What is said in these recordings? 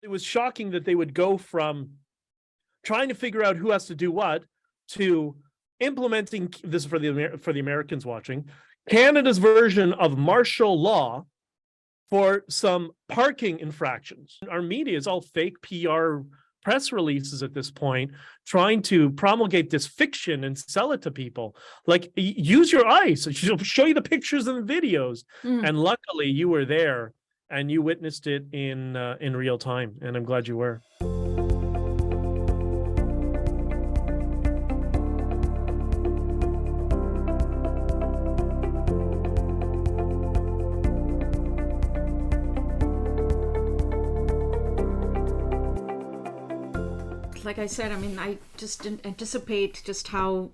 It was shocking that they would go from trying to figure out who has to do what to implementing this for the Americans watching, Canada's version of martial law for some parking infractions. Our media is all fake PR press releases at this point, trying to promulgate this fiction and sell it to people. Like, use your eyes. She'll show you the pictures and the videos. And luckily you were there and you witnessed it in real time. And I'm glad you were. Like I said, I mean, I just didn't anticipate just how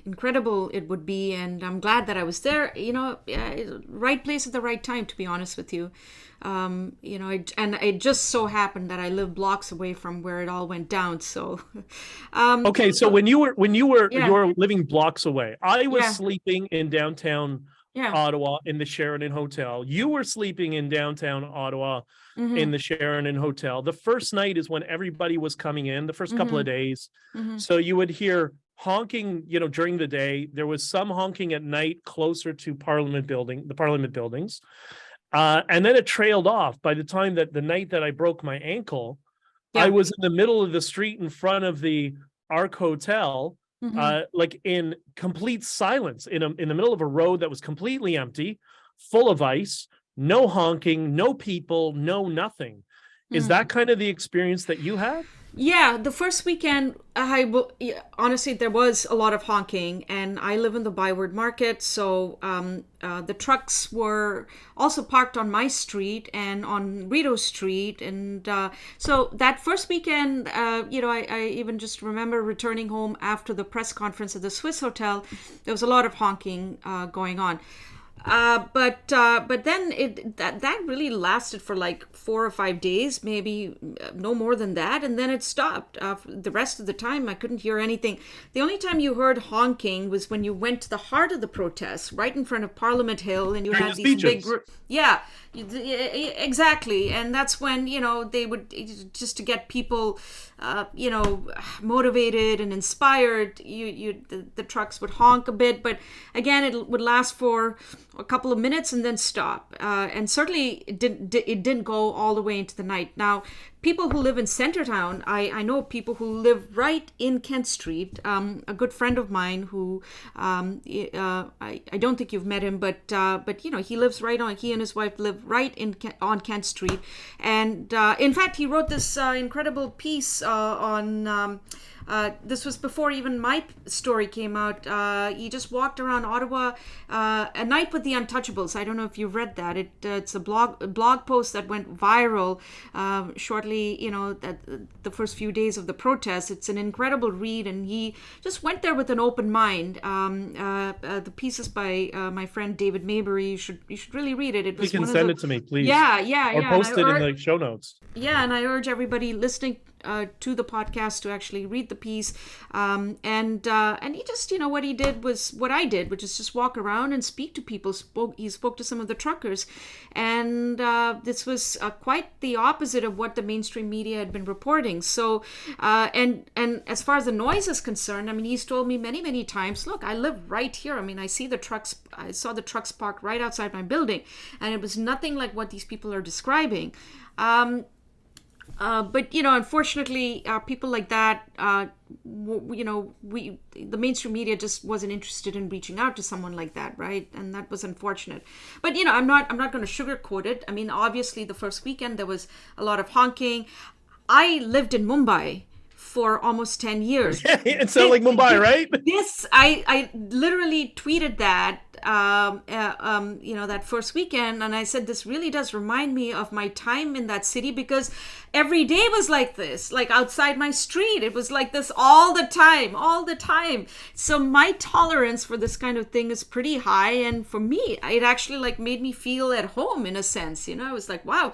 incredible it would be, and I'm glad that I was there. You know, right place at the right time, to be honest with you. You know, and it just so happened that I live blocks away from where it all went down. So, okay, so when you were living blocks away, I was sleeping in downtown Ottawa in the Sheraton Hotel. You were sleeping in downtown Ottawa in the Sheraton Hotel. The first night is when everybody was coming in, the first couple of days. So you would hear honking, you know, during the day. There was some honking at night closer to the Parliament buildings. And then it trailed off. By the time that the night that I broke my ankle, I was in the middle of the street in front of the Arc Hotel, like in complete silence, in the middle of a road that was completely empty, full of ice, no honking, no people, no nothing. Is that kind of the experience that you had? Yeah, the first weekend, honestly, there was a lot of honking, and I live in the Byward Market, so the trucks were also parked on my street and on Rideau Street, and so that first weekend, you know, I even just remember returning home after the press conference at the Swiss Hotel. There was a lot of honking going on. But then that really lasted for like 4 or 5 days, maybe no more than that, and then it stopped. The rest of the time, I couldn't hear anything. The only time you heard honking was when you went to the heart of the protests, right in front of Parliament Hill, and you had these big, exactly, and that's when, you know, they would, just to get people, you know, motivated and inspired, the trucks would honk a bit, but again, it would last for a couple of minutes and then stop. And certainly it didn't go all the way into the night. Now, people who live in Centertown, I know people who live right in Kent Street. A good friend of mine who, I don't think you've met him, but you know, he and his wife live right on Kent Street. And in fact, he wrote this incredible piece on, this was before even my story came out. He just walked around Ottawa, A Night with the Untouchables. I don't know if you've read that. It's a blog post that went viral shortly, you know, the first few days of the protest. It's an incredible read, and he just went there with an open mind. The piece is by my friend David Maybury. You should really read it. It was you can send it to me, please. Or post it in the show notes. Yeah, and I urge everybody listening to the podcast to actually read the piece. And he just, you know, what he did was what I did, which is just walk around and speak to people. He spoke to some of the truckers, and this was quite the opposite of what the mainstream media had been reporting. So, and as far as the noise is concerned, I mean, he's told me many, many times, look, I live right here. I mean, I saw the trucks parked right outside my building, and it was nothing like what these people are describing. But, you know, unfortunately, people like that, you know, the mainstream media just wasn't interested in reaching out to someone like that, right? And that was unfortunate. But, you know, I'm not going to sugarcoat it. I mean, obviously, the first weekend, there was a lot of honking. I lived in Mumbai for almost 10 years. Yeah, it sounds like Mumbai, right? This, I literally tweeted that, you know, that first weekend. And I said, this really does remind me of my time in that city, because every day was like this, like outside my street. It was like this all the time. So my tolerance for this kind of thing is pretty high. And for me, it actually like made me feel at home in a sense, you know. I was like, wow.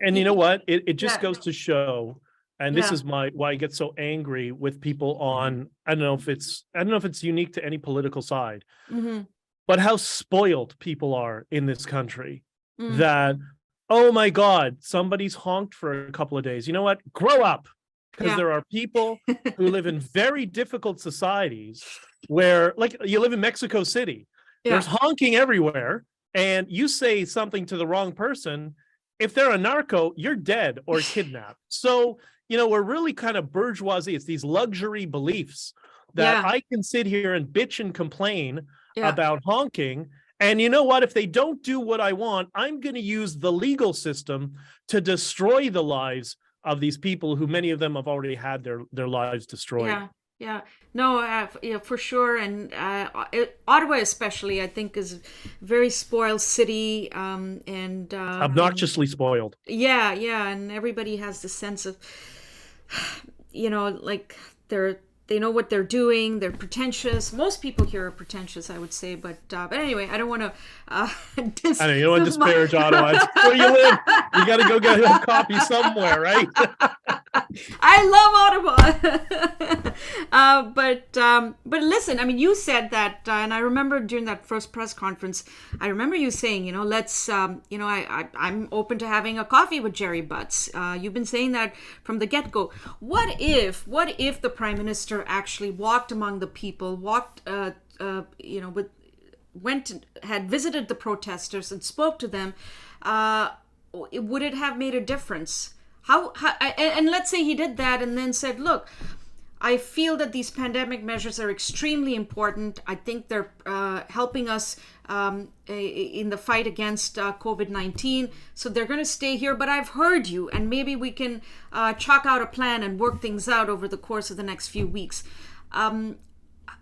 And you know what? It just goes to show. And this is why I get so angry with people on, I don't know if it's unique to any political side, but how spoiled people are in this country that, oh my God, somebody's honked for a couple of days. You know what? Grow up. Because there are people who live in very difficult societies where, like, you live in Mexico City, there's honking everywhere, and you say something to the wrong person, if they're a narco, you're dead or kidnapped. So, we're really kind of bourgeoisie. It's these luxury beliefs that I can sit here and bitch and complain about honking. And you know what? If they don't do what I want, I'm going to use the legal system to destroy the lives of these people who many of them have already had their lives destroyed. No, for sure. And Ottawa especially, I think, is a very spoiled city, and obnoxiously spoiled. And everybody has the sense of, like they know what they're doing. They're pretentious. Most people here are pretentious, I would say. But anyway, I don't want to. I know you don't want to disparage Ottawa. It's where you live. You got to go get a coffee somewhere, right? I love Ottawa. But listen, I mean, you said that, and I remember during that first press conference, I remember you saying, let's, I'm open to having a coffee with Jerry Butts. You've been saying that from the get-go. What if the Prime Minister actually walked among the people, had visited the protesters and spoke to them? Would it have made a difference? And let's say he did that and then said, look, I feel that these pandemic measures are extremely important. I think they're helping us in the fight against COVID-19. So they're going to stay here. But I've heard you, and maybe we can chalk out a plan and work things out over the course of the next few weeks.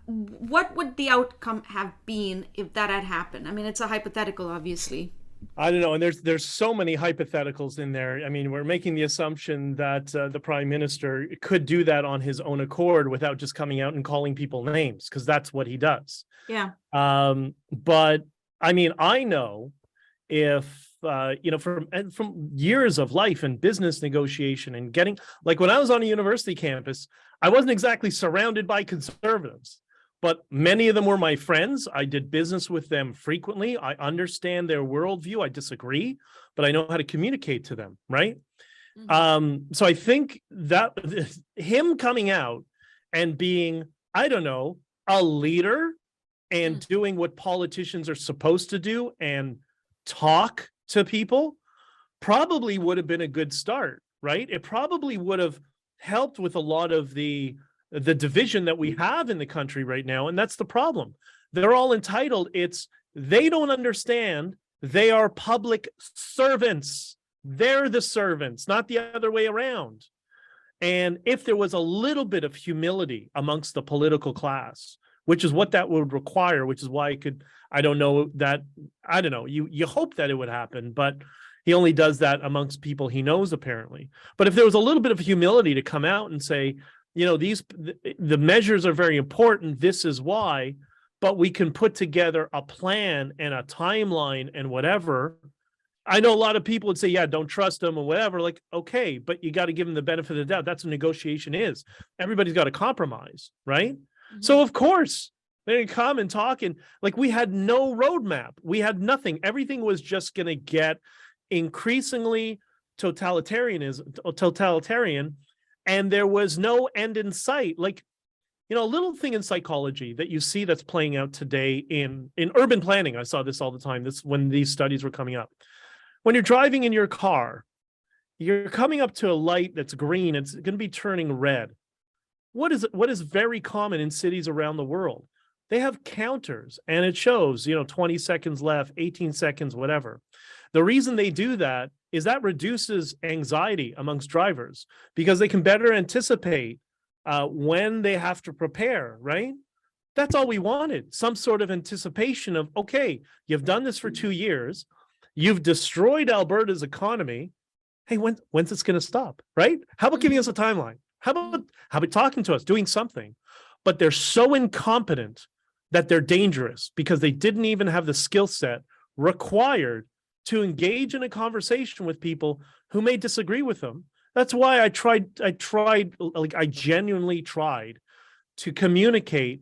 What would the outcome have been if that had happened? I mean, it's a hypothetical, obviously. I don't know. And there's so many hypotheticals in there. I mean, we're making the assumption that the Prime Minister could do that on his own accord without just coming out and calling people names, because that's what he does. Yeah. But I mean, I know if, from years of life and business negotiation and getting, like when I was on a university campus, I wasn't exactly surrounded by conservatives. But many of them were my friends. I did business with them frequently. I understand their worldview. I disagree, but I know how to communicate to them, right? Mm-hmm. So I think that him coming out and being, I don't know, a leader and doing what politicians are supposed to do and talk to people probably would have been a good start, right? It probably would have helped with a lot of the division that we have in the country right now. And that's the problem. They're all entitled. They don't understand. They are public servants. They're the servants, not the other way around. And if there was a little bit of humility amongst the political class, which is what that would require, which is why you hope that it would happen, but he only does that amongst people he knows, apparently. But if there was a little bit of humility to come out and say, the measures are very important. This is why, but we can put together a plan and a timeline and whatever. I know a lot of people would say, yeah, don't trust them or whatever. Like, okay, but you got to give them the benefit of the doubt. That's what negotiation is. Everybody's got to compromise, right? Mm-hmm. So of course they come and talk, and like we had no roadmap. We had nothing. Everything was just going to get increasingly totalitarian. And there was no end in sight. Like, a little thing in psychology that you see that's playing out today in urban planning. I saw this all the time. This when these studies were coming up. When you're driving in your car, you're coming up to a light that's green. It's going to be turning red. What is very common in cities around the world? They have counters, and it shows, 20 seconds left, 18 seconds, whatever. The reason they do that is that reduces anxiety amongst drivers because they can better anticipate when they have to prepare, right? That's all we wanted, some sort of anticipation of, okay, you've done this for 2 years. You've destroyed Alberta's economy. Hey, when's this going to stop, right? How about giving us a timeline? How about talking to us, doing something? But they're so incompetent that they're dangerous because they didn't even have the skill set required to engage in a conversation with people who may disagree with them. That's why I genuinely tried to communicate,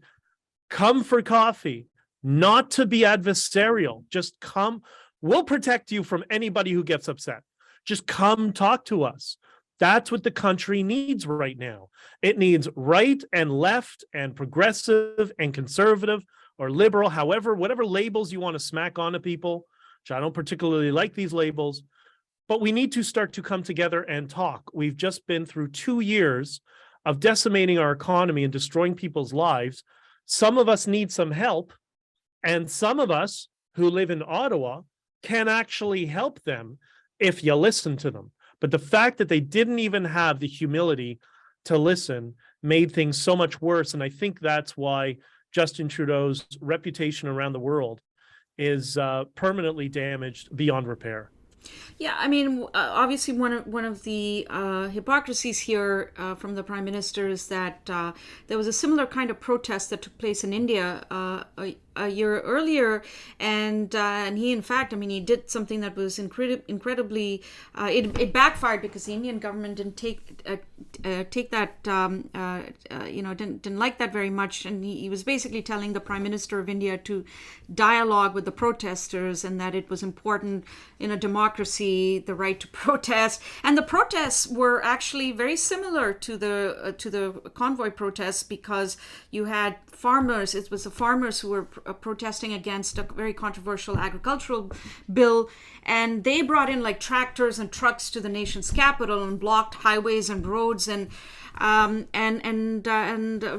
come for coffee, not to be adversarial, just come We'll protect you from anybody who gets upset. Just come talk to us. That's what the country needs right now. It needs right and left and progressive and conservative or liberal, however, whatever labels you want to smack onto people, which I don't particularly like these labels, but we need to start to come together and talk. We've just been through 2 years of decimating our economy and destroying people's lives. Some of us need some help, and some of us who live in Ottawa can actually help them if you listen to them. But the fact that they didn't even have the humility to listen made things so much worse. And I think that's why Justin Trudeau's reputation around the world is permanently damaged beyond repair. Yeah, I mean, obviously, one of the hypocrisies here from the Prime Minister is that there was a similar kind of protest that took place in India a year earlier, and he, in fact, I mean, he did something that was incredibly. It backfired because the Indian government didn't take that, didn't like that very much, and he was basically telling the Prime Minister of India to dialogue with the protesters, and that it was important in a democracy, the right to protest. And the protests were actually very similar to the convoy protests, because you had farmers. It was the farmers who were protesting against a very controversial agricultural bill, and they brought in like tractors and trucks to the nation's capital and blocked highways and roads, and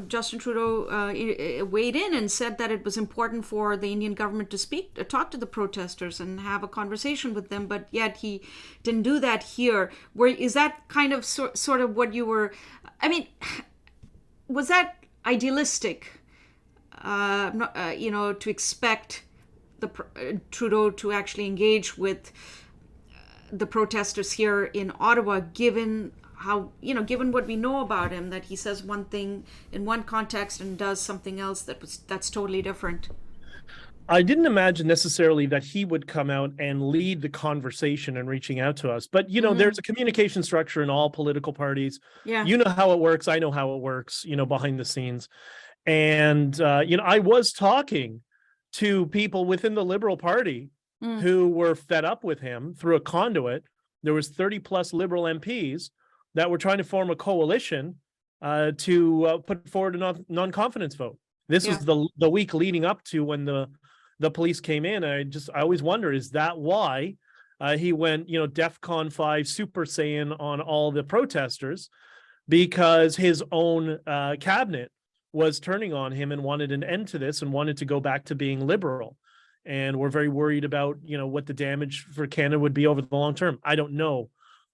Justin Trudeau weighed in and said that it was important for the Indian government to talk to the protesters and have a conversation with them, but yet he didn't do that here. Is that kind of sort of what you were? I mean, was that idealistic? To expect Trudeau to actually engage with the protesters here in Ottawa, given what we know about him, that he says one thing in one context and does something else that's totally different. I didn't imagine necessarily that he would come out and lead the conversation and reaching out to us. But, there's a communication structure in all political parties. Yeah. You know how it works. I know how it works, behind the scenes. And, I was talking to people within the Liberal Party who were fed up with him through a conduit. There was 30 plus Liberal MPs that were trying to form a coalition to put forward a non-confidence vote. This was the week leading up to when the police came in. I always wonder, is that why he went, DEFCON 5 Super Saiyan on all the protesters? Because his own cabinet was turning on him and wanted an end to this and wanted to go back to being liberal. And we're very worried about, what the damage for Canada would be over the long term. I don't know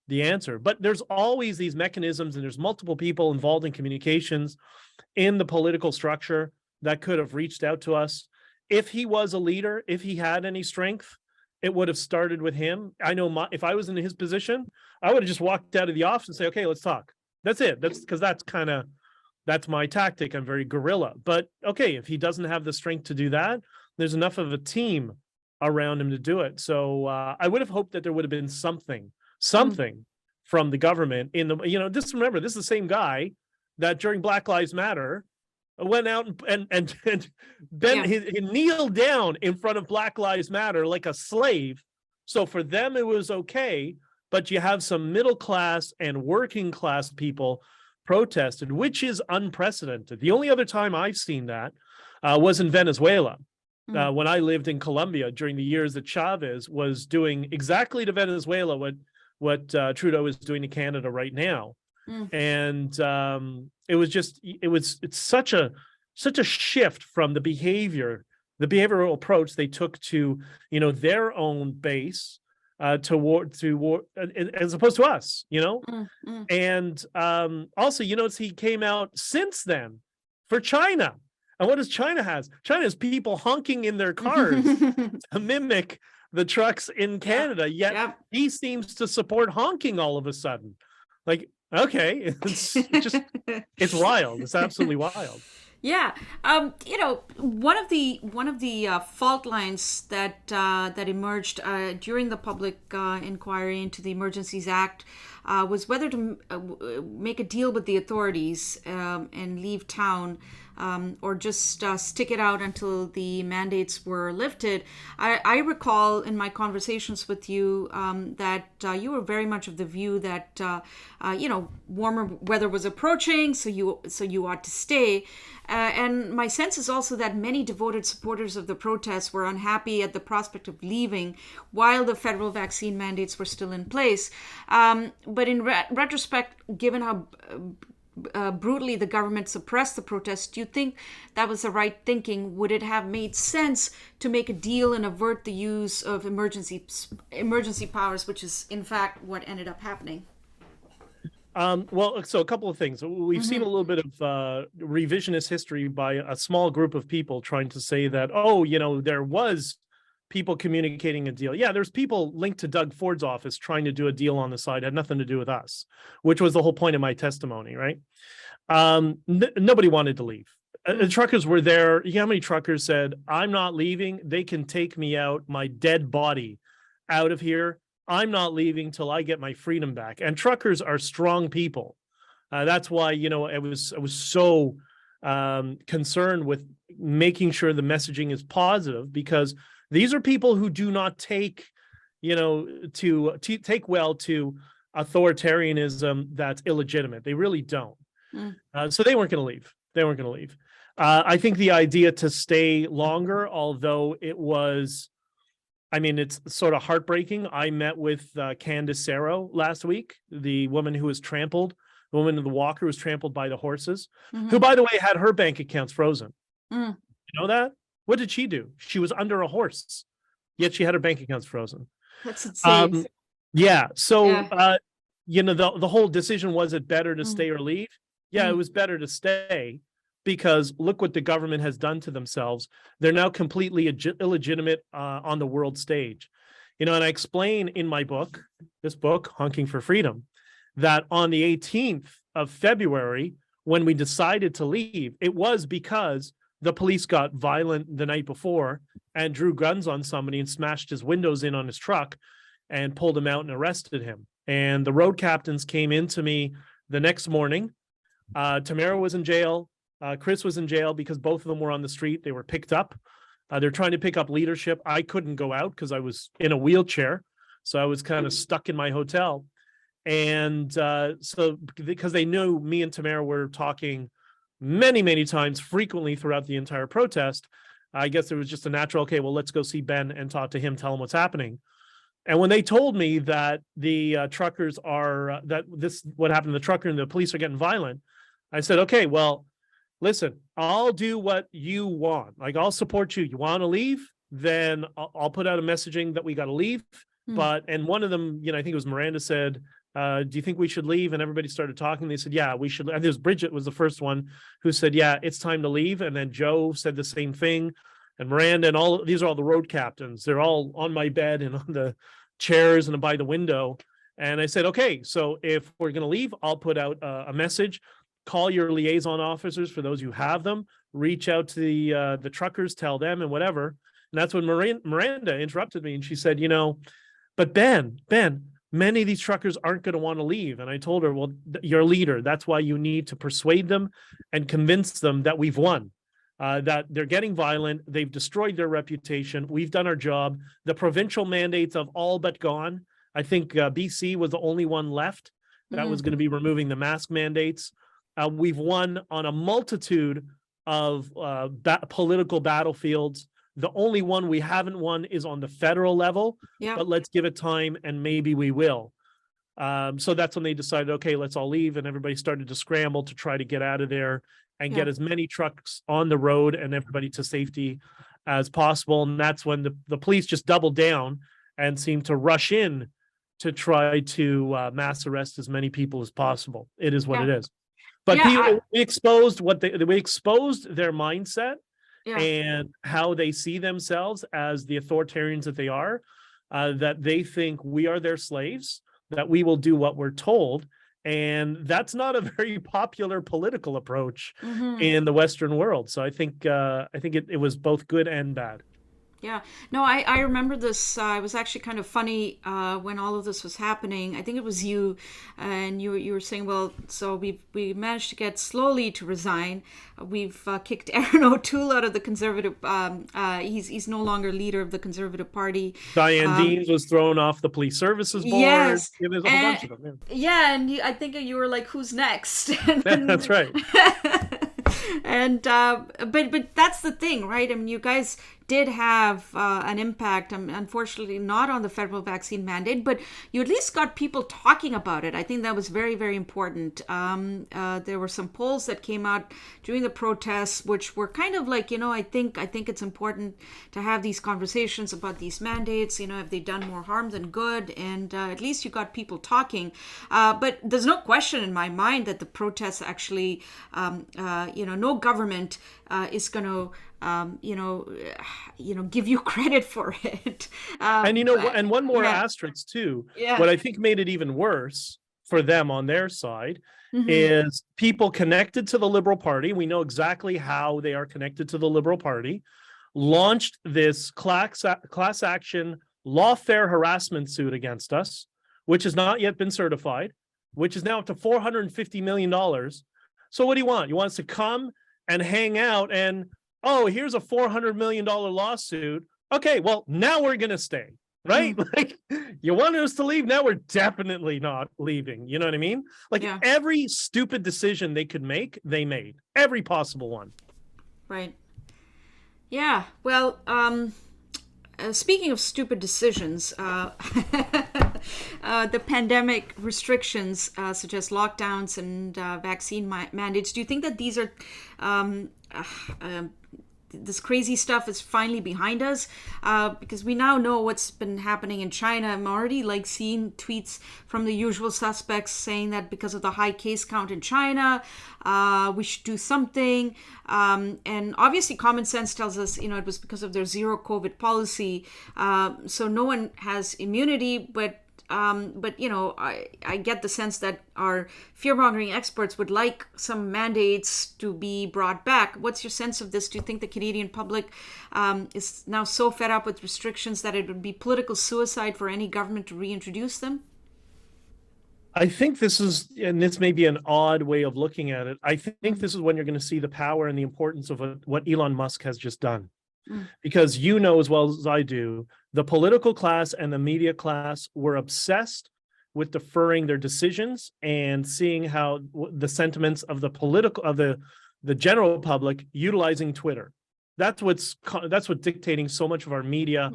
the answer, but there's always these mechanisms, and there's multiple people involved in communications in the political structure that could have reached out to us. If he was a leader, if he had any strength, it would have started with him. I know if I was in his position, I would have just walked out of the office and say, okay, let's talk. That's it. That's my tactic. I'm very guerrilla. But okay, if he doesn't have the strength to do that, there's enough of a team around him to do it. So I would have hoped that there would have been something from the government in the, just remember, this is the same guy that during Black Lives Matter went out and he kneeled down in front of Black Lives Matter like a slave. So for them, it was okay. But you have some middle class and working class people protested, which is unprecedented. The only other time I've seen that was in Venezuela, when I lived in Colombia during the years that Chavez was doing exactly to Venezuela what Trudeau is doing to Canada right now. And it's such a shift from the behavioral approach they took to their own base toward as opposed to us, and also he came out since then for China. And what does China has? China has people honking in their cars to mimic the trucks in Canada, yet he seems to support honking all of a sudden. Like, okay, it's wild. It's absolutely wild. Yeah, one of the fault lines that emerged during the public inquiry into the Emergencies Act was whether to make a deal with the authorities and leave town, or just stick it out until the mandates were lifted. I recall in my conversations with you that you were very much of the view that warmer weather was approaching, so you ought to stay. And my sense is also that many devoted supporters of the protests were unhappy at the prospect of leaving while the federal vaccine mandates were still in place. But in retrospect, given how brutally the government suppressed the protests, do you think that was the right thinking? Would it have made sense to make a deal and avert the use of emergency powers, which is in fact what ended up happening? Well, so a couple of things. We've seen a little bit of revisionist history by a small group of people trying to say that, there was people communicating a deal. Yeah, there's people linked to Doug Ford's office trying to do a deal on the side. It had nothing to do with us, which was the whole point of my testimony, right? Nobody wanted to leave. The truckers were there. You know how many truckers said, I'm not leaving. They can take me out, my dead body out of here. I'm not leaving till I get my freedom back. And truckers are strong people. That's why, I was so concerned with making sure the messaging is positive, because these are people who do not take, to take well to authoritarianism that's illegitimate. They really don't. So they weren't going to leave. They weren't going to leave. I think the idea to stay longer, although it was, it's sort of heartbreaking. I met with Candace Sarro last week, the woman who was trampled, the woman in the walker who was trampled by the horses, who, by the way, had her bank accounts frozen. You know that? What did she do? She was under a horse, yet she had her bank accounts frozen. That's insane. Yeah. So, the whole decision, was it better to stay or leave? Yeah, it was better to stay, because look what the government has done to themselves. They're now completely illegitimate on the world stage. And I explain in my book, this book, Honking for Freedom, that on the 18th of February, when we decided to leave, it was because the police got violent the night before and drew guns on somebody and smashed his windows in on his truck and pulled him out and arrested him. And the road captains came in to me the next morning. Tamara was in jail. Chris was in jail because both of them were on the street. They were picked up. They're trying to pick up leadership. I couldn't go out because I was in a wheelchair. So I was kind of stuck in my hotel. And so because they knew me and Tamara were talking many, many times, frequently throughout the entire protest, I guess it was just a natural, okay, well, let's go see Ben and talk to him, tell him what's happening. And when they told me that the truckers are, what happened to the trucker and the police are getting violent, I said, okay, well, listen, I'll do what you want. Like, I'll support you. You want to leave? Then I'll put out a messaging that we got to leave. And one of them, I think it was Miranda, said, do you think we should leave? And everybody started talking. They said, yeah, we should. And there's Bridget was the first one who said, yeah, it's time to leave. And then Joe said the same thing. And Miranda and these are all the road captains. They're all on my bed and on the chairs and by the window. And I said, okay, so if we're going to leave, I'll put out a message. Call your liaison officers, for those who have them. Reach out to the truckers, tell them, and whatever. And that's when Miranda interrupted me, and she said, but Ben, many of these truckers aren't going to want to leave. And I told her, well, you're a leader. That's why you need to persuade them and convince them that we've won, that they're getting violent. They've destroyed their reputation. We've done our job. The provincial mandates have all but gone. I think BC was the only one left that was going to be removing the mask mandates. We've won on a multitude of political battlefields. The only one we haven't won is on the federal level, but let's give it time and maybe we will. So that's when they decided, okay, let's all leave. And everybody started to scramble to try to get out of there and get as many trucks on the road and everybody to safety as possible. And that's when the police just doubled down and seemed to rush in to try to mass arrest as many people as possible. It is what it is. But we exposed we exposed their mindset and how they see themselves as the authoritarians that they are, that they think we are their slaves, that we will do what we're told. And that's not a very popular political approach in the Western world. So I think it was both good and bad. Yeah. No, I remember this. It was actually kind of funny when all of this was happening. I think it was you, and you were saying, well, so we managed to get slowly to resign. We've kicked Aaron O'Toole out of the Conservative. He's no longer leader of the Conservative Party. Diane Deans was thrown off the Police Services Board. Yes. Yeah, there's a whole bunch of them. Yeah, and I think you were like, "Who's next?" That's right. And but that's the thing, right? I mean, you guys did have an impact, unfortunately not on the federal vaccine mandate, but you at least got people talking about it. I think that was very, very important. There were some polls that came out during the protests, which were kind of like, I think it's important to have these conversations about these mandates. Have they done more harm than good? And at least you got people talking. But there's no question in my mind that the protests actually, no government is going to give you credit for it. And one more asterisk too. Yeah. What I think made it even worse for them on their side is people connected to the Liberal Party. We know exactly how they are connected to the Liberal Party. Launched this class action lawfare harassment suit against us, which has not yet been certified, which is now up to $450 million. So what do you want? You want us to come and hang out and, oh, here's a $400 million lawsuit. Okay, well, now we're going to stay, right? Like, you wanted us to leave. Now we're definitely not leaving. You know what I mean? Like, every stupid decision they could make, they made. Every possible one. Right. Yeah. Well, speaking of stupid decisions, the pandemic restrictions, such as lockdowns and vaccine mandates, do you think that these are this crazy stuff is finally behind us? Because we now know what's been happening in China. I'm already seeing tweets from the usual suspects saying that because of the high case count in China, we should do something. And obviously common sense tells us, it was because of their zero COVID policy. So no one has immunity, but I get the sense that our fear-mongering experts would like some mandates to be brought back. What's your sense of this? Do you think the Canadian public is now so fed up with restrictions that it would be political suicide for any government to reintroduce them? I think this is, and this may be an odd way of looking at it, I think this is when you're going to see the power and the importance of what Elon Musk has just done. Because as well as I do, the political class and the media class were obsessed with deferring their decisions and seeing how the sentiments of the general public utilizing Twitter. That's what's dictating so much of our media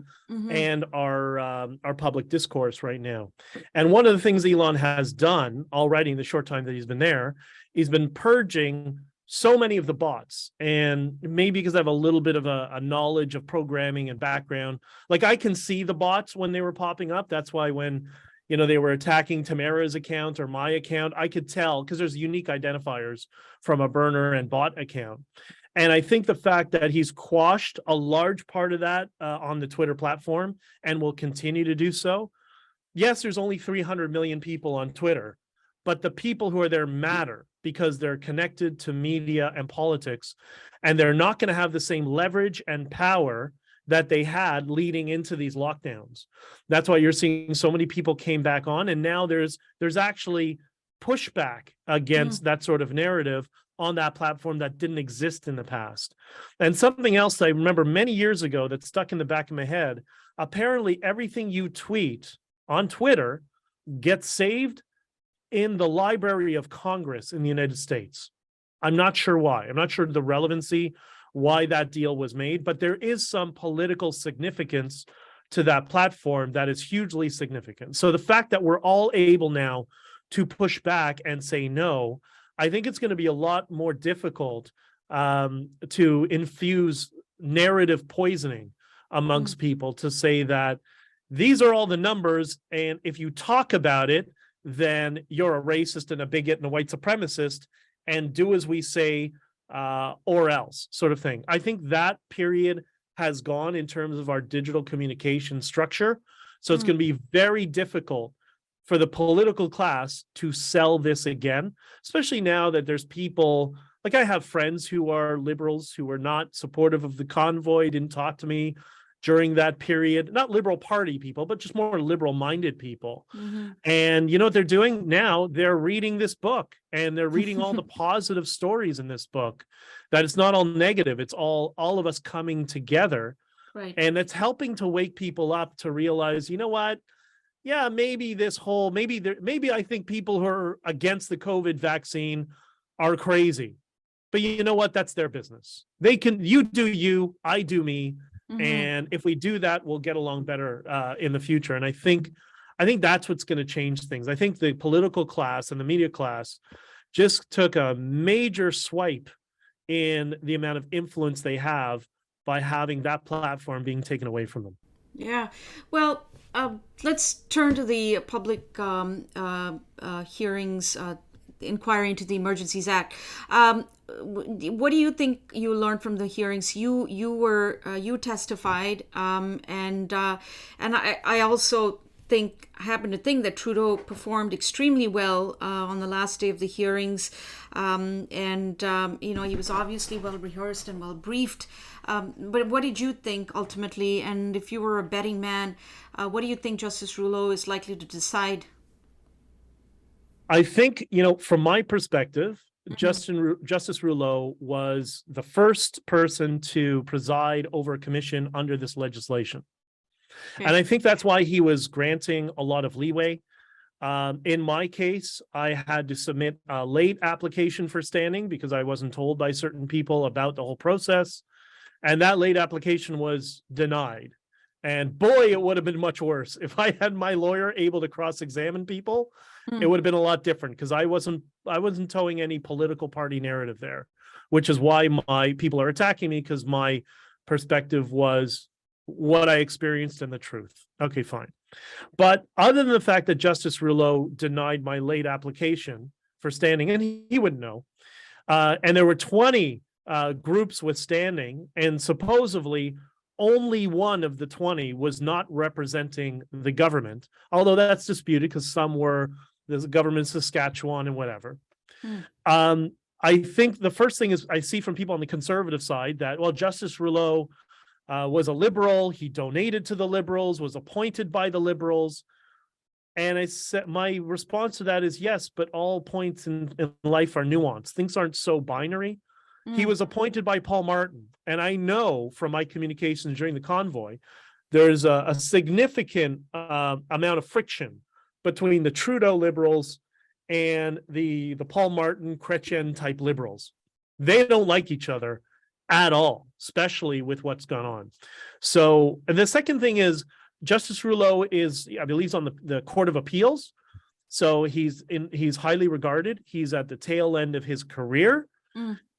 and our public discourse right now. And one of the things Elon has done already in the short time that he's been there, he's been purging so many of the bots. And maybe because I have a little bit of a knowledge of programming and background, like I can see the bots when they were popping up. That's why when they were attacking Tamara's account or my account, I could tell because there's unique identifiers from a burner and bot account. And I think the fact that he's quashed a large part of that on the Twitter platform and will continue to do so. Yes, there's only 300 million people on Twitter, but the people who are there matter because they're connected to media and politics, and they're not going to have the same leverage and power that they had leading into these lockdowns. That's why you're seeing so many people came back on, and now there's actually pushback against that sort of narrative on that platform that didn't exist in the past. And something else I remember many years ago that stuck in the back of my head, apparently everything you tweet on Twitter gets saved in the Library of Congress in the United States. I'm not sure why. I'm not sure the relevancy, why that deal was made, but there is some political significance to that platform that is hugely significant. So the fact that we're all able now to push back and say no, I think it's going to be a lot more difficult to infuse narrative poisoning amongst people to say that these are all the numbers, and if you talk about it, then you're a racist and a bigot and a white supremacist, and do as we say or else sort of thing. I think that period has gone in terms of our digital communication structure. So it's going to be very difficult for the political class to sell this again, especially now that there's people, like I have friends who are liberals who are not supportive of the convoy, didn't talk to me, during that period, not liberal party people, but just more liberal minded people. And you know what they're doing now? They're reading this book, and they're reading all the positive stories in this book, that it's not all negative. It's all of us coming together. Right. And it's helping to wake people up to realize, you know what? Yeah, maybe I think people who are against the COVID vaccine are crazy. But you know what? That's their business. You do you, I do me. And if we do that, we'll get along better in the future. And I think that's what's going to change things. I think the political class and the media class just took a major swipe in the amount of influence they have by having that platform being taken away from them. Yeah. Well, let's turn to the public hearings, inquiry into the Emergencies Act. What do you think you learned from the hearings? You testified, and I also happen to think that Trudeau performed extremely well on the last day of the hearings, and he was obviously well rehearsed and well briefed. But what did you think ultimately? And if you were a betting man, what do you think Justice Rouleau is likely to decide? I think, from my perspective, Justice Rouleau was the first person to preside over a commission under this legislation. Okay. And I think that's why he was granting a lot of leeway. In my case, I had to submit a late application for standing because I wasn't told by certain people about the whole process. And that late application was denied. And boy, it would have been much worse. If I had my lawyer able to cross-examine people, it would have been a lot different, because I wasn't towing any political party narrative there, which is why my people are attacking me, because my perspective was what I experienced and the truth. Okay, fine. But other than the fact that Justice Rouleau denied my late application for standing, and he wouldn't know, and there were 20 groups with standing, and supposedly only one of the 20 was not representing the government, although that's disputed because some were the government of Saskatchewan and whatever. I think the first thing is I see from people on the conservative side that, well, Justice Rouleau was a liberal, he donated to the Liberals, was appointed by the Liberals. And I said, my response to that is yes, but all points in life are nuanced. Things aren't so binary. He was appointed by Paul Martin. And I know from my communications during the convoy, there's a significant amount of friction between the Trudeau Liberals and the Paul Martin, Chrétien type Liberals. They don't like each other at all, especially with what's gone on. So, and the second thing is, Justice Rouleau is, I believe, he's on the Court of Appeals. So he's highly regarded. He's at the tail end of his career.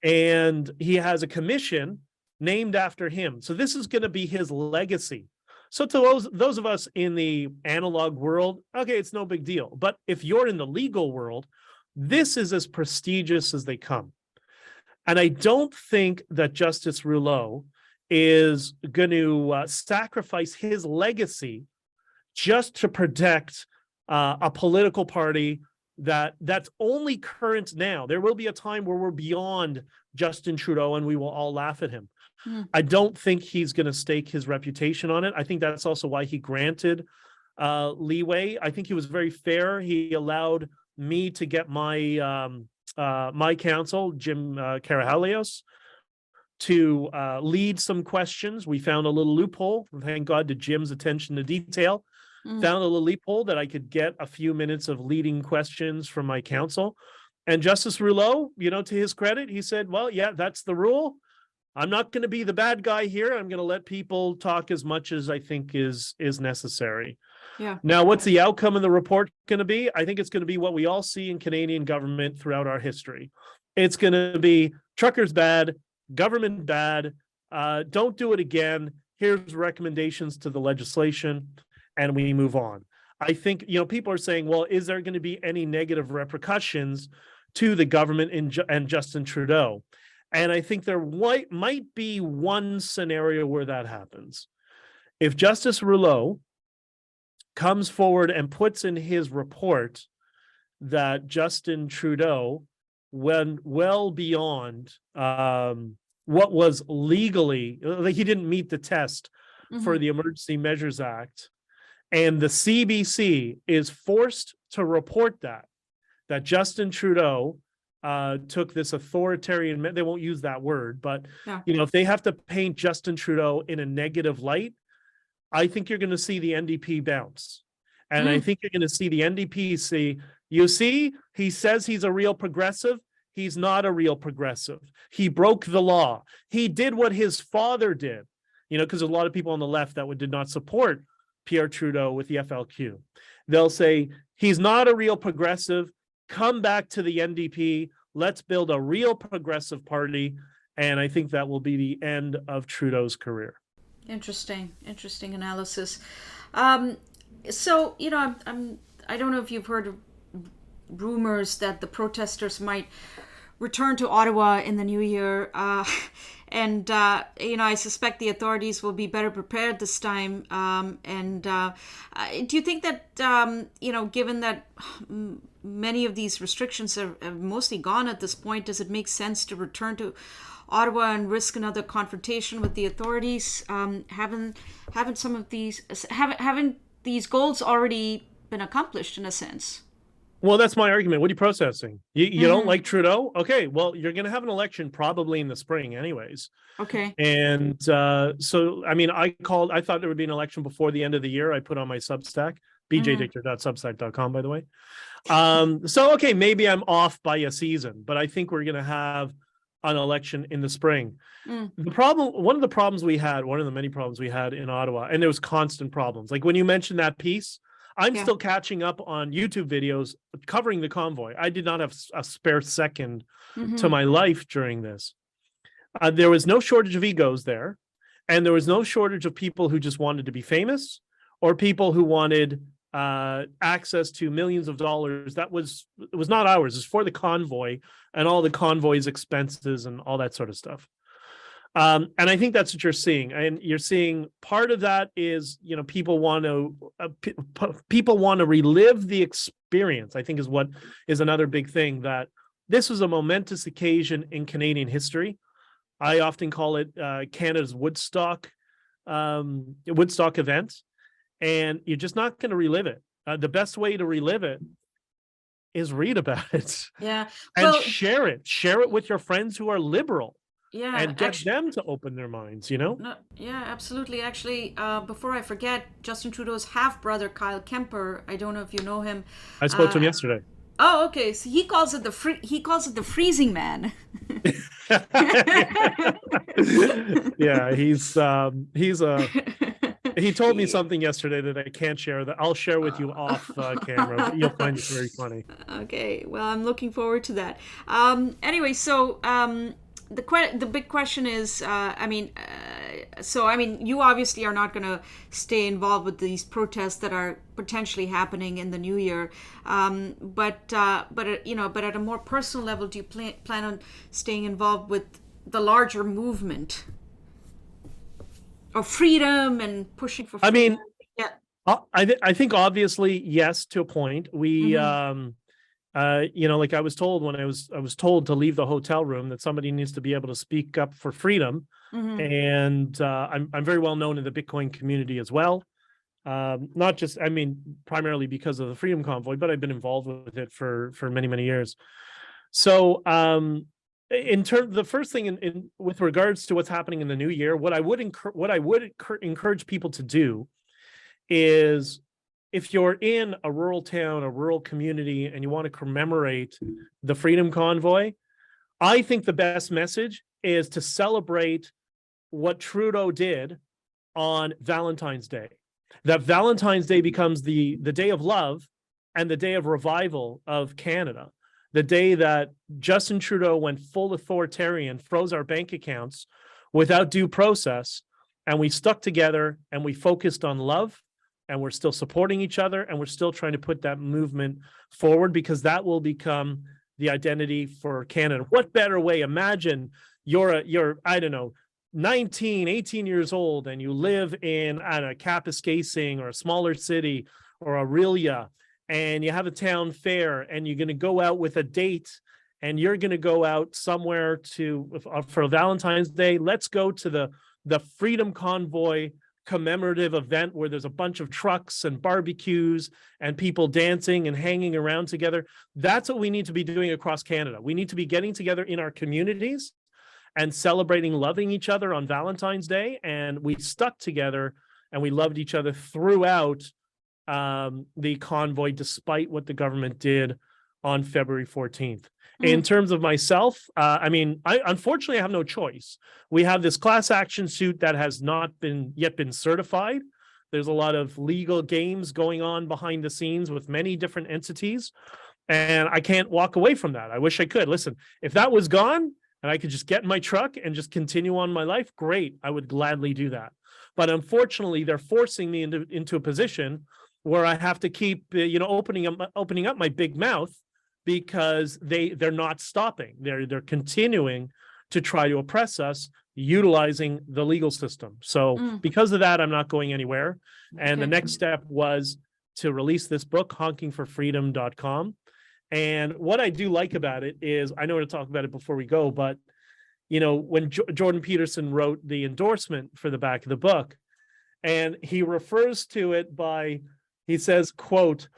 And he has a commission named after him. So this is going to be his legacy. So to those of us in the analog world, okay, it's no big deal. But if you're in the legal world, this is as prestigious as they come. And I don't think that Justice Rouleau is going to sacrifice his legacy just to protect a political party that's only current now. There will be a time where we're beyond Justin Trudeau and we will all laugh at him. I don't think he's going to stake his reputation on it. I think that's also why he granted leeway. I think he was very fair. He allowed me to get my my counsel, Jim Karahalios, to lead some questions. We found a little loophole, thank God to Jim's attention to detail. Found a little loophole that I could get a few minutes of leading questions from my counsel. And Justice Rouleau, to his credit, he said, well, yeah, that's the rule. I'm not going to be the bad guy here. I'm going to let people talk as much as I think is necessary. Yeah. Now, what's the outcome of the report going to be? I think it's going to be what we all see in Canadian government throughout our history. It's going to be truckers bad, government bad, don't do it again. Here's recommendations to the legislation, and we move on. I think, people are saying, well, is there going to be any negative repercussions to the government and Justin Trudeau? And I think there might be one scenario where that happens. If Justice Rouleau comes forward and puts in his report that Justin Trudeau went well beyond what was legally, like he didn't meet the test for the Emergency Measures Act, and the CBC is forced to report that Justin Trudeau took this authoritarian, they won't use that word, but if they have to paint Justin Trudeau in a negative light, I think you're going to see the NDP bounce. And I think you're going to see the NDP say, you see, he says he's a real progressive. He's not a real progressive. He broke the law. He did what his father did, because a lot of people on the left that did not support Pierre Trudeau with the FLQ. They'll say, he's not a real progressive. Come back to the NDP. Let's build a real progressive party. And I think that will be the end of Trudeau's career. Interesting analysis. So, I don't know if you've heard of rumors that the protesters might return to Ottawa in the new year. And I suspect the authorities will be better prepared this time. Do you think that, given that many of these restrictions are mostly gone at this point, does it make sense to return to Ottawa and risk another confrontation with the authorities? Haven't these goals already been accomplished in a sense? Well, that's my argument. What are you processing? You don't like Trudeau? Okay, well, you're going to have an election probably in the spring anyways. Okay. And I thought there would be an election before the end of the year. I put on my Substack, bjdichter.substack.com, by the way. Okay, maybe I'm off by a season, but I think we're going to have an election in the spring. One of the many problems we had in Ottawa, and there was constant problems. Like when you mentioned that piece, I'm still catching up on YouTube videos covering the convoy. I did not have a spare second to my life during this. There was no shortage of egos there, and there was no shortage of people who just wanted to be famous or people who wanted access to millions of dollars. It was not ours. It's for the convoy and all the convoy's expenses and all that sort of stuff. And I think that's what you're seeing. And you're seeing part of that is, people want to relive the experience, I think is another big thing, that this was a momentous occasion in Canadian history. I often call it Canada's Woodstock event. And you're just not going to relive it. The best way to relive it is read about it. Yeah. And share it with your friends who are liberal. Yeah, and get them to open their minds, No, yeah, absolutely. Actually, before I forget, Justin Trudeau's half-brother, Kyle Kemper, I don't know if you know him. I spoke to him yesterday. Oh, okay. So he calls it the freezing man. Yeah, he told me something yesterday that I can't share, that I'll share with you off camera, but you'll find it very funny. Okay, well, I'm looking forward to that. Anyway, so the big question is, you obviously are not going to stay involved with these protests that are potentially happening in the new year. But at a more personal level, do you plan on staying involved with the larger movement of freedom and pushing for freedom? I think obviously yes, to a point. We like I was told when I was told to leave the hotel room that somebody needs to be able to speak up for freedom. And I'm very well known in the Bitcoin community as well. Not just, primarily because of the Freedom Convoy, but I've been involved with it for many, many years. So the first thing with regards to what's happening in the new year, what I would encourage people to do is, if you're in a rural town, a rural community, and you want to commemorate the Freedom Convoy, I think the best message is to celebrate what Trudeau did on Valentine's Day. That Valentine's Day becomes the day of love and the day of revival of Canada. The day that Justin Trudeau went full authoritarian, froze our bank accounts without due process, and we stuck together and we focused on love, and we're still supporting each other, and we're still trying to put that movement forward, because that will become the identity for Canada. What better way? Imagine you're I don't know, 19, 18 years old, and you live in Kapuskasing or a smaller city or Aurelia, and you have a town fair, and you're going to go out with a date, and you're going to go out somewhere for Valentine's Day. Let's go to the Freedom Convoy commemorative event where there's a bunch of trucks and barbecues and people dancing and hanging around together. That's what we need to be doing across Canada. We need to be getting together in our communities and celebrating loving each other on Valentine's Day. And we stuck together and we loved each other throughout the convoy, despite what the government did on February 14th. In terms of myself, I unfortunately have no choice. We have this class action suit that has not yet been certified. There's a lot of legal games going on behind the scenes with many different entities, and I can't walk away from that. I wish I could. Listen, if that was gone and I could just get in my truck and just continue on my life, great. I would gladly do that. But unfortunately, they're forcing me into a position where I have to keep, opening up my big mouth, because they're not stopping. They're continuing to try to oppress us, utilizing the legal system. So because of that, I'm not going anywhere. And the next step was to release this book, honkingforfreedom.com. And what I do like about it is, I know to talk about it before we go, but when Jordan Peterson wrote the endorsement for the back of the book, and he refers to it he says, quote,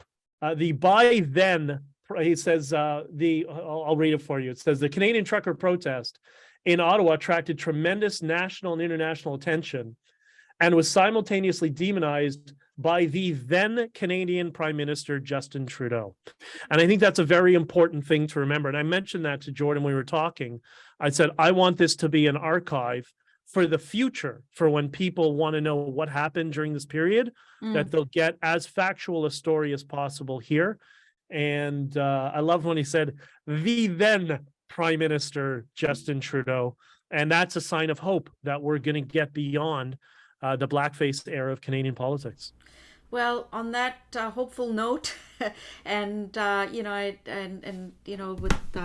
the by then, he says, I'll read it for you. It says, the Canadian trucker protest in Ottawa attracted tremendous national and international attention and was simultaneously demonized by the then Canadian Prime Minister, Justin Trudeau. And I think that's a very important thing to remember. And I mentioned that to Jordan when we were talking. I said, I want this to be an archive for the future, for when people want to know what happened during this period, that they'll get as factual a story as possible here. And I love when he said, the then Prime Minister, Justin Trudeau. And that's a sign of hope that we're going to get beyond the blackface era of Canadian politics. Well, on that hopeful note, and with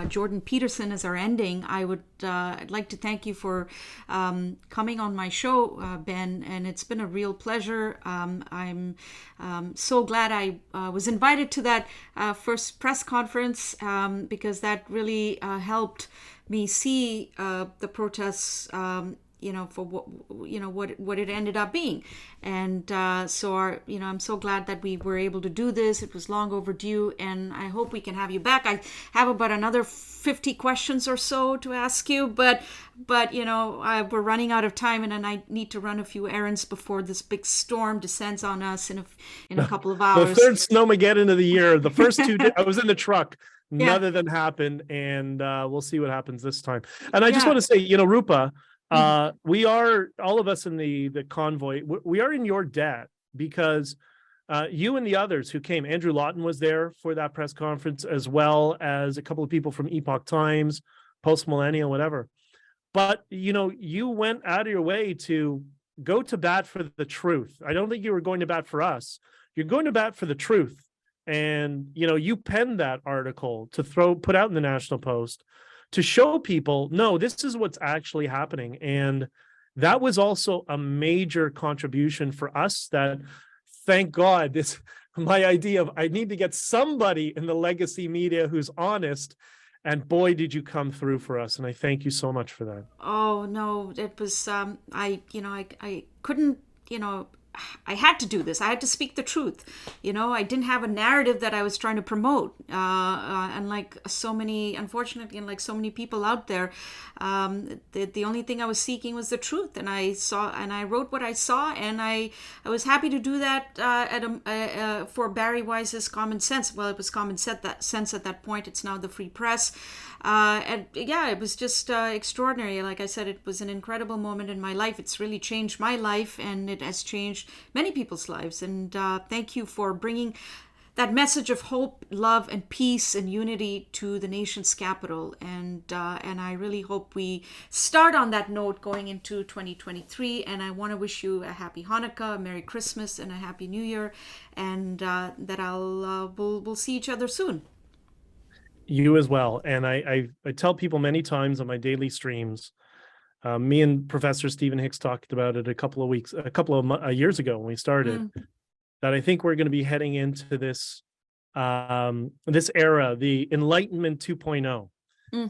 Jordan Peterson as our ending, I'd like to thank you for coming on my show, Ben, and it's been a real pleasure. I'm so glad I was invited to that first press conference, because that really helped me see the protests. For what it ended up being. And so I'm so glad that we were able to do this. It was long overdue, and I hope we can have you back. I have about another 50 questions or so to ask you, but we're running out of time, and then I need to run a few errands before this big storm descends on us in a couple of hours. The third snowmageddon of the year. The first two, I was in the truck. None of them happened, and we'll see what happens this time. And I just want to say, Rupa, we are, all of us in the convoy, we are in your debt, because you and the others who came, Andrew Lawton was there for that press conference, as well as a couple of people from Epoch Times, Post Millennial, whatever. But, you went out of your way to go to bat for the truth. I don't think you were going to bat for us. You're going to bat for the truth. And, you penned that article to put out in the National Post, to show people, no, this is what's actually happening. And that was also a major contribution for us, that, thank God, my idea of, I need to get somebody in the legacy media who's honest. And boy, did you come through for us. And I thank you so much for that. Oh, no, it was, I couldn't, I had to do this. I had to speak the truth. I didn't have a narrative that I was trying to promote. And like so many, unfortunately, and like so many people out there, the only thing I was seeking was the truth. And I wrote what I saw, and I was happy to do that for Barry Wise's Common Sense. Well, it was Common Sense at that point. It's now the Free Press. And yeah, it was just extraordinary. Like I said, it was an incredible moment in my life. It's really changed my life, and it has changed many people's lives. And thank you for bringing that message of hope, love, and peace and unity to the nation's capital. And I really hope we start on that note going into 2023. And I want to wish you a happy Hanukkah, a Merry Christmas, and a Happy New Year. And that we'll see each other soon. You as well. And I tell people many times on my daily streams, me and Professor Stephen Hicks talked about it a couple of years ago when we started, that I think we're going to be heading into this era, the Enlightenment 2.0.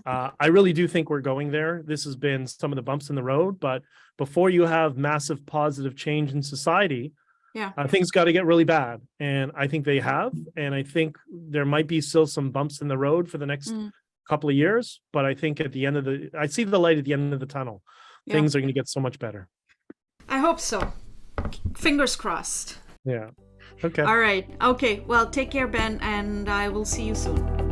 I really do think we're going there. This has been some of the bumps in the road, but before you have massive positive change in society, things got to get really bad. And I think they have. And I think there might be still some bumps in the road for the next couple of years. But I think at the end of I see the light at the end of the tunnel. Things are going to get so much better. I hope so. Fingers crossed. Yeah. Okay. All right. Okay. Well, take care, Ben, and I will see you soon.